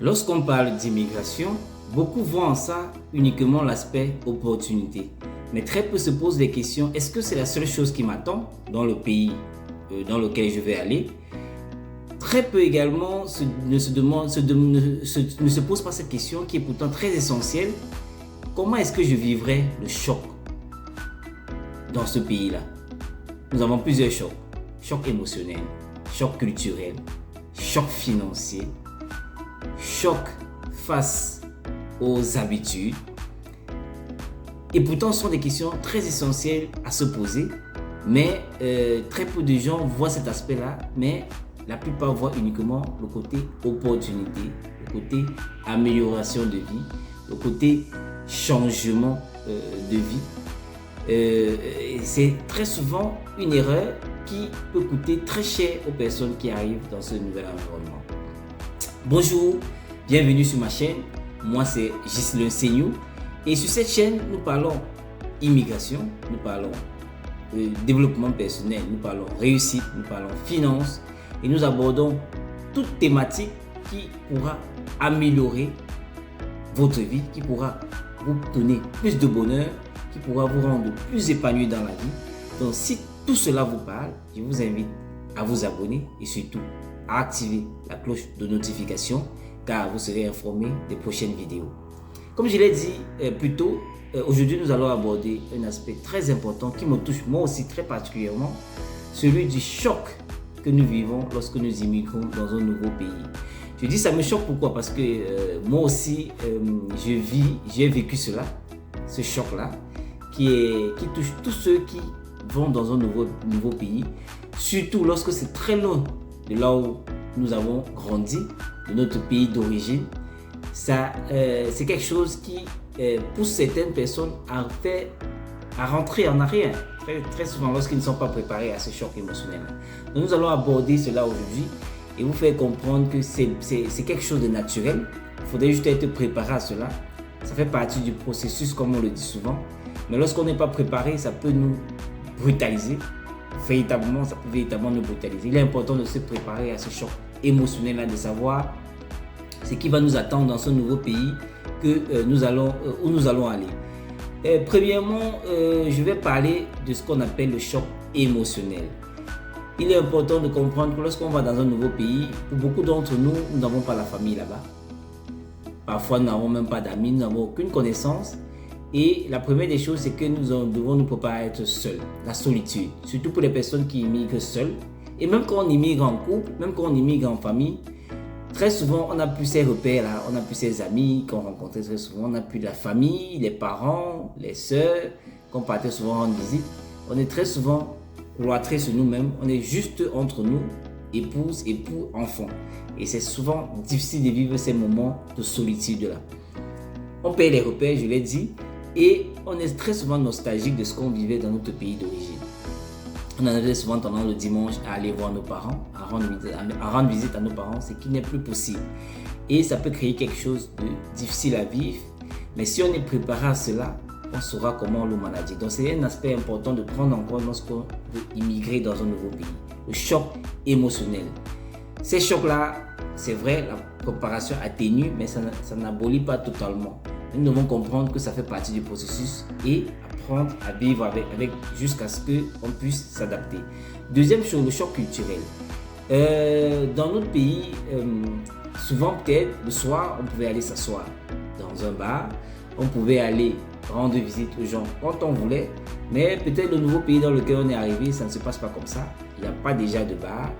Lorsqu'on parle d'immigration, beaucoup voient en ça uniquement l'aspect opportunité. Mais très peu se posent des questions, est-ce que c'est la seule chose qui m'attend dans le pays dans lequel je vais aller? Très peu également ne se posent pas cette question qui est pourtant très essentielle. Comment est-ce que je vivrai le choc dans ce pays-là? Nous avons plusieurs chocs. Choc émotionnel, choc culturel, choc financier, choc face aux habitudes. Et pourtant, ce sont des questions très essentielles à se poser. Mais très peu de gens voient cet aspect-là, mais la plupart voient uniquement le côté opportunité, le côté amélioration de vie, le côté changement de vie. C'est très souvent une erreur qui peut coûter très cher aux personnes qui arrivent dans ce nouvel environnement. Bonjour, bienvenue sur ma chaîne. Moi, c'est Ghislain Seignou. Et sur cette chaîne, nous parlons immigration, nous parlons développement personnel, nous parlons réussite, nous parlons finance et nous abordons toute thématique qui pourra améliorer votre vie, qui pourra vous donner plus de bonheur, qui pourra vous rendre plus épanoui dans la vie. Donc si tout cela vous parle, je vous invite à vous abonner et surtout à activer la cloche de notification car vous serez informé des prochaines vidéos. Comme je l'ai dit plus tôt, aujourd'hui nous allons aborder un aspect très important qui me touche moi aussi très particulièrement, celui du choc que nous vivons lorsque nous immigrons dans un nouveau pays. Je dis ça me choque pourquoi? Parce que moi aussi j'ai vécu cela, ce choc-là, qui touche tous ceux qui vont dans un nouveau pays, surtout lorsque c'est très loin de là où nous avons grandi, de notre pays d'origine. Ça, c'est quelque chose qui pousse certaines personnes à rentrer en arrière, très souvent lorsqu'ils ne sont pas préparés à ce choc émotionnel. Donc nous allons aborder cela aujourd'hui et vous faire comprendre que c'est quelque chose de naturel. Il faudrait juste être préparé à cela. Ça fait partie du processus comme on le dit souvent. Mais lorsqu'on n'est pas préparé, ça peut nous brutaliser. Véritablement, ça peut véritablement nous brutaliser. Il est important de se préparer à ce choc émotionnel-là, de savoir ce qui va nous attendre dans ce nouveau pays où nous allons aller. Premièrement, je vais parler de ce qu'on appelle le choc émotionnel. Il est important de comprendre que lorsqu'on va dans un nouveau pays, pour beaucoup d'entre nous, nous n'avons pas la famille là-bas. Parfois, nous n'avons même pas d'amis, nous n'avons aucune connaissance. Et la première des choses, c'est que nous devons nous préparer à être seuls, la solitude. Surtout pour les personnes qui immigrent seules. Et même quand on immigre en couple, même quand on immigre en famille, très souvent, on n'a plus ces repères-là, on n'a plus ces amis qu'on rencontrait très souvent, on n'a plus la famille, les parents, les sœurs, qu'on partait souvent rendre visite. On est très souvent cloîtrés sur nous-mêmes, on est juste entre nous, épouse, époux, enfants. Et c'est souvent difficile de vivre ces moments de solitude-là. On perd les repères, je l'ai dit, et on est très souvent nostalgique de ce qu'on vivait dans notre pays d'origine. On en avait souvent tendance le dimanche à aller voir nos parents, à rendre visite à nos parents, ce qui n'est plus possible. Et ça peut créer quelque chose de difficile à vivre, mais si on est préparé à cela, on saura comment le manager. Donc c'est un aspect important de prendre en compte lorsqu'on veut immigrer dans un nouveau pays. Le choc émotionnel. Ces chocs-là, c'est vrai, la préparation atténue, mais ça n'abolit pas totalement. Nous devons comprendre que ça fait partie du processus et apprendre à vivre avec jusqu'à ce qu'on puisse s'adapter. Deuxième chose, le choc culturel. Dans notre pays, souvent peut-être le soir, on pouvait aller s'asseoir dans un bar, on pouvait aller rendre visite aux gens quand on voulait, mais peut-être le nouveau pays dans lequel on est arrivé, ça ne se passe pas comme ça. Il n'y a pas déjà de bar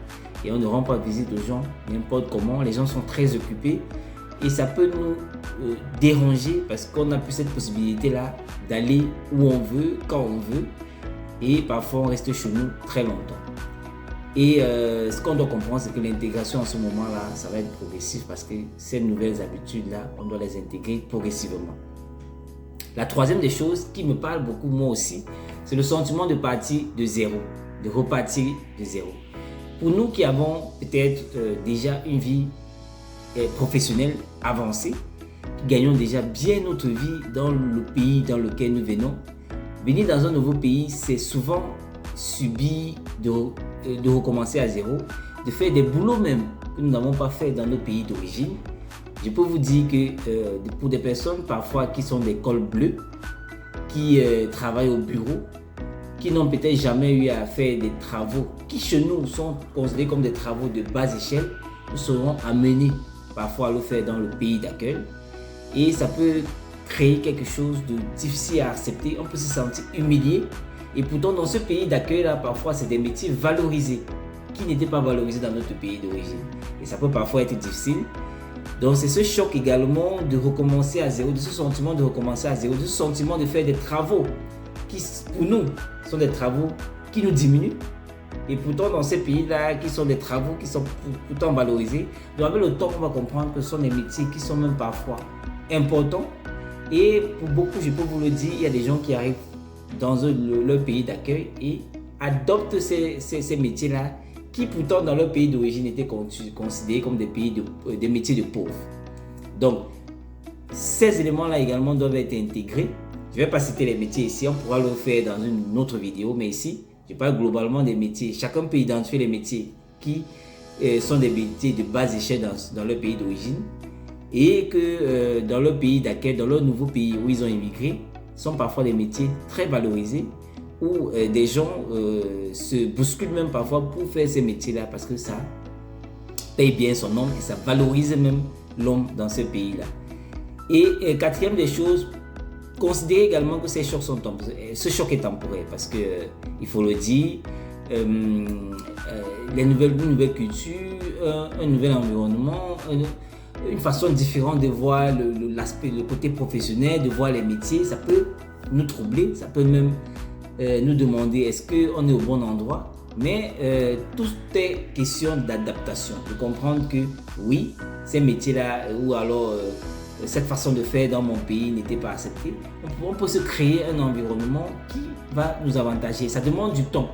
et on ne rend pas visite aux gens n'importe comment. Les gens sont très occupés et ça peut nous déranger parce qu'on n'a plus cette possibilité-là d'aller où on veut, quand on veut, et parfois on reste chez nous très longtemps. Et ce qu'on doit comprendre, c'est que l'intégration en ce moment-là, ça va être progressif parce que ces nouvelles habitudes-là, on doit les intégrer progressivement. La troisième des choses qui me parle beaucoup moi aussi, c'est le sentiment de partir de zéro, de repartir de zéro. Pour nous qui avons peut-être déjà une vie professionnelle avancée, qui gagnons déjà bien notre vie dans le pays dans lequel nous venons, venir dans un nouveau pays, c'est souvent subir de recommencer à zéro, de faire des boulots même que nous n'avons pas fait dans nos pays d'origine, Je peux vous dire que pour des personnes parfois qui sont des cols bleus, qui travaillent au bureau, qui n'ont peut-être jamais eu à faire des travaux qui chez nous sont considérés comme des travaux de bas échelle, nous serons amenés parfois à le faire dans le pays d'accueil et ça peut créer quelque chose de difficile à accepter. On peut se sentir humilié et pourtant dans ce pays d'accueil là, parfois c'est des métiers valorisés qui n'étaient pas valorisés dans notre pays d'origine et ça peut parfois être difficile. Donc c'est ce choc également de recommencer à zéro, de ce sentiment de recommencer à zéro, de ce sentiment de faire des travaux qui pour nous sont des travaux qui nous diminuent et pourtant dans ces pays-là qui sont des travaux qui sont pourtant valorisés, donc avec le temps on va comprendre que ce sont des métiers qui sont même parfois importants et pour beaucoup, je peux vous le dire, il y a des gens qui arrivent dans leur pays d'accueil et adoptent ces métiers-là qui pourtant dans leur pays d'origine étaient considérés comme des métiers de pauvres. Donc ces éléments-là également doivent être intégrés. Je ne vais pas citer les métiers ici, on pourra le faire dans une autre vidéo, mais ici, je parle globalement des métiers. Chacun peut identifier les métiers qui sont des métiers de bas échelle dans leur pays d'origine et que dans leur pays d'accueil, dans leur nouveau pays où ils ont immigré, sont parfois des métiers très valorisés où des gens se bousculent même parfois pour faire ces métiers-là parce que ça paye bien son nom et ça valorise même l'homme dans ce pays-là. Et quatrième des choses, considérez également que ce choc est temporaire parce que il faut le dire, une nouvelle culture, un nouvel environnement, une façon différente de voir le côté professionnel, de voir les métiers, ça peut nous troubler, ça peut même nous demander est-ce qu'on est au bon endroit, mais tout est question d'adaptation, de comprendre que oui, ces métiers-là ou alors cette façon de faire dans mon pays n'était pas acceptée. On peut se créer un environnement qui va nous avantager. Ça demande du temps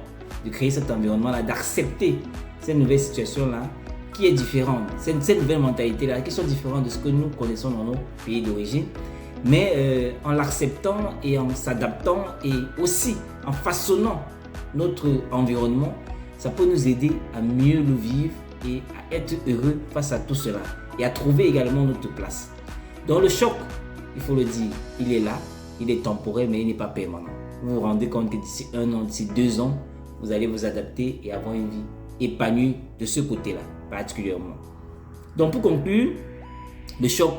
de créer cet environnement-là, d'accepter cette nouvelle situation-là qui est différente, cette nouvelle mentalité-là qui sont différentes de ce que nous connaissons dans nos pays d'origine. Mais en l'acceptant et en s'adaptant et aussi en façonnant notre environnement, ça peut nous aider à mieux le vivre et à être heureux face à tout cela et à trouver également notre place. Donc le choc, il faut le dire, il est là, il est temporaire mais il n'est pas permanent. Vous vous rendez compte que d'ici 1 an, d'ici 2 ans, vous allez vous adapter et avoir une vie épanouie de ce côté-là, particulièrement. Donc pour conclure, le choc,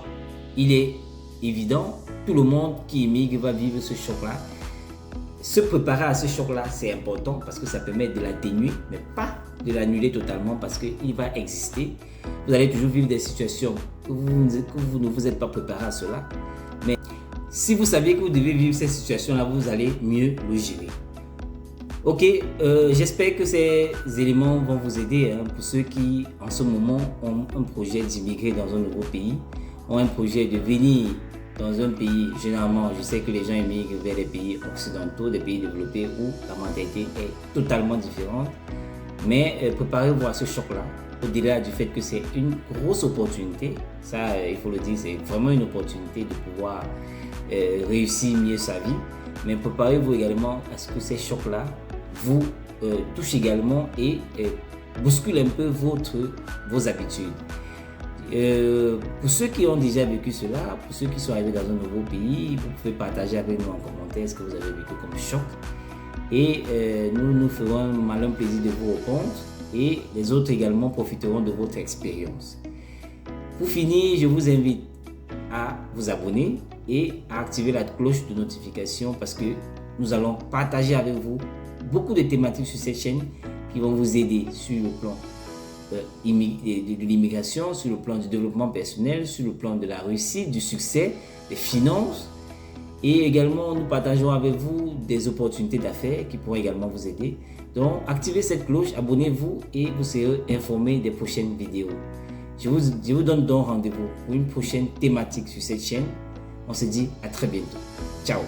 il est évident. Tout le monde qui immigre va vivre ce choc-là. Se préparer à ce choc-là, c'est important parce que ça permet de l'atténuer, mais pas de l'annuler totalement parce qu'il va exister. Vous allez toujours vivre des situations où vous ne vous êtes pas préparé à cela. Mais si vous savez que vous devez vivre ces situations-là, vous allez mieux le gérer. Ok, j'espère que ces éléments vont vous aider pour ceux qui, en ce moment, ont un projet d'immigrer dans un nouveau pays, ont un projet de venir dans un pays. Généralement, je sais que les gens immigrent vers des pays occidentaux, des pays développés où la mentalité est totalement différente. Mais préparez-vous à ce choc-là, au-delà du fait que c'est une grosse opportunité. Ça, il faut le dire, c'est vraiment une opportunité de pouvoir réussir mieux sa vie. Mais préparez-vous également à ce que ces chocs-là vous touchent également et bousculent un peu vos habitudes. Pour ceux qui ont déjà vécu cela, pour ceux qui sont arrivés dans un nouveau pays, vous pouvez partager avec nous en commentaire ce que vous avez vécu comme choc. Et nous ferons un malin plaisir de vous répondre et les autres également profiteront de votre expérience. Pour finir, je vous invite à vous abonner et à activer la cloche de notification parce que nous allons partager avec vous beaucoup de thématiques sur cette chaîne qui vont vous aider sur le plan de l'immigration, sur le plan du développement personnel, sur le plan de la réussite, du succès, des finances. Et également, nous partageons avec vous des opportunités d'affaires qui pourront également vous aider. Donc, activez cette cloche, abonnez-vous et vous serez informés des prochaines vidéos. Je vous donne donc rendez-vous pour une prochaine thématique sur cette chaîne. On se dit à très bientôt. Ciao!